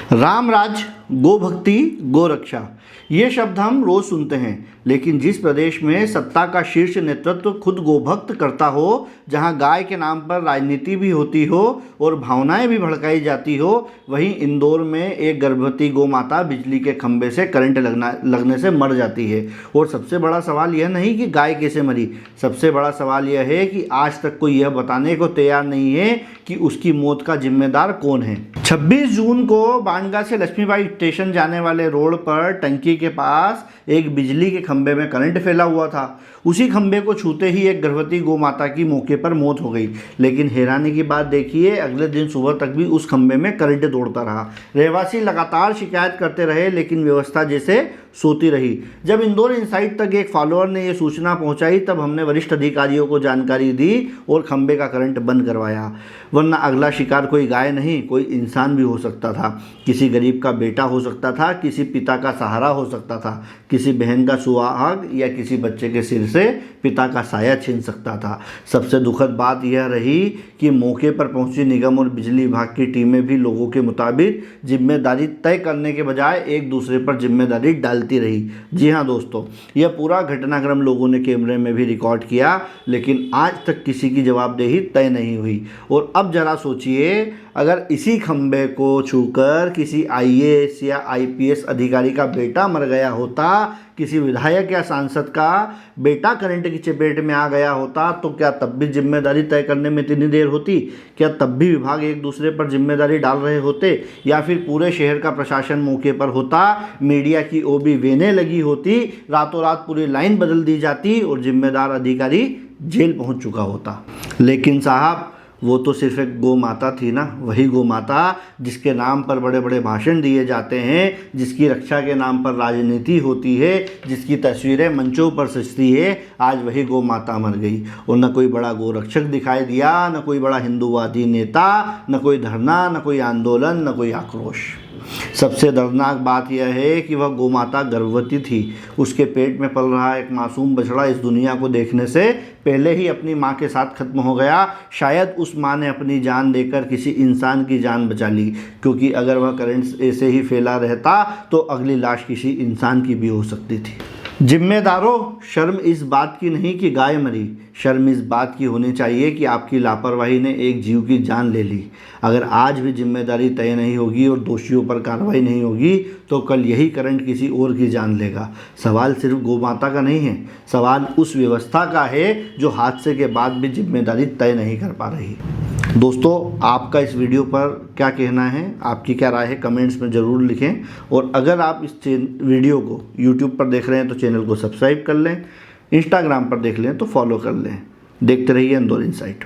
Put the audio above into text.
राम राज, गो भक्ति, गो रक्षा, ये शब्द हम रोज सुनते हैं, लेकिन जिस प्रदेश में सत्ता का शीर्ष नेतृत्व खुद गोभक्त करता हो, जहां गाय के नाम पर राजनीति भी होती हो और भावनाएं भी भड़काई जाती हो, वहीं इंदौर में एक गर्भवती गौ माता बिजली के खंभे से करंट लगने से मर जाती है। और सबसे बड़ा सवाल यह नहीं कि गाय कैसे मरी, सबसे बड़ा सवाल यह है कि आज तक कोई यह बताने को तैयार नहीं है कि उसकी मौत का जिम्मेदार कौन है। 26 जून को बांडगा से लक्ष्मीबाई स्टेशन जाने वाले रोड पर टंकी के पास एक बिजली के खंभे में करंट फैला हुआ था। उसी खंभे को छूते ही एक गर्भवती गौ माता की मौके पर मौत हो गई। लेकिन हैरानी की बात देखिए, अगले दिन सुबह तक भी उस खंभे में करंट दौड़ता रहा। रहवासी लगातार शिकायत करते रहे, लेकिन व्यवस्था जैसे सोती रही। जब इंदौर इनसाइट तक एक फॉलोअर ने यह सूचना पहुंचाई, तब हमने वरिष्ठ अधिकारियों को जानकारी दी और खंभे का करंट बंद करवाया। वरना अगला शिकार कोई गाय नहीं, कोई इंसान भी हो सकता था। किसी गरीब का बेटा हो सकता था, किसी पिता का सहारा हो सकता था, किसी बहन का सुहाग या किसी बच्चे के सिर से पिता का साया छीन सकता था। सबसे दुखद बात यह रही कि मौके पर पहुंची निगम और बिजली विभाग की टीमें भी लोगों के मुताबिक जिम्मेदारी तय करने के बजाय एक दूसरे पर जिम्मेदारी डालती रही। जी हाँ दोस्तों, यह पूरा घटनाक्रम लोगों ने कैमरे में भी रिकॉर्ड किया, लेकिन आज तक किसी की जवाबदेही तय नहीं हुई। और अब जरा सोचिए, अगर इसी खंबे को छूकर किसी IAS या IPS अधिकारी का बेटा मर गया होता, किसी विधायक या सांसद का बेटा करंट की चपेट में आ गया होता, तो क्या तब भी जिम्मेदारी तय करने में इतनी देर होती? क्या तब भी विभाग एक दूसरे पर जिम्मेदारी डाल रहे होते? या फिर पूरे शहर का प्रशासन मौके पर होता, मीडिया की OB वेने लगी होती, रातों रात पूरी लाइन बदल दी जाती और जिम्मेदार अधिकारी जेल पहुंच चुका होता? लेकिन साहब, वो तो सिर्फ एक गौ माता थी ना, वही गौ माता जिसके नाम पर बड़े बड़े भाषण दिए जाते हैं, जिसकी रक्षा के नाम पर राजनीति होती है, जिसकी तस्वीरें मंचों पर सजती है। आज वही गौ माता मर गई और न कोई बड़ा गौ रक्षक दिखाई दिया, न कोई बड़ा हिंदूवादी नेता, न कोई धरना, न कोई आंदोलन, न कोई आक्रोश। सबसे दर्दनाक बात यह है कि वह गोमाता गर्भवती थी। उसके पेट में पल रहा एक मासूम बछड़ा इस दुनिया को देखने से पहले ही अपनी मां के साथ खत्म हो गया। शायद उस मां ने अपनी जान देकर किसी इंसान की जान बचा ली, क्योंकि अगर वह करंट ऐसे ही फैला रहता तो अगली लाश किसी इंसान की भी हो सकती थी। जिम्मेदारों, शर्म इस बात की नहीं कि गाय मरी, शर्म इस बात की होनी चाहिए कि आपकी लापरवाही ने एक जीव की जान ले ली। अगर आज भी जिम्मेदारी तय नहीं होगी और दोषियों पर कार्रवाई नहीं होगी, तो कल यही करंट किसी और की जान लेगा। सवाल सिर्फ गोमाता का नहीं है, सवाल उस व्यवस्था का है जो हादसे के बाद भी जिम्मेदारी तय नहीं कर पा रही। दोस्तों, आपका इस वीडियो पर क्या कहना है, आपकी क्या राय है, कमेंट्स में ज़रूर लिखें। और अगर आप इस वीडियो को YouTube पर देख रहे हैं तो चैनल को सब्सक्राइब कर लें, इंस्टाग्राम पर देख लें तो फॉलो कर लें। देखते रहिए इंदौर इनसाइट।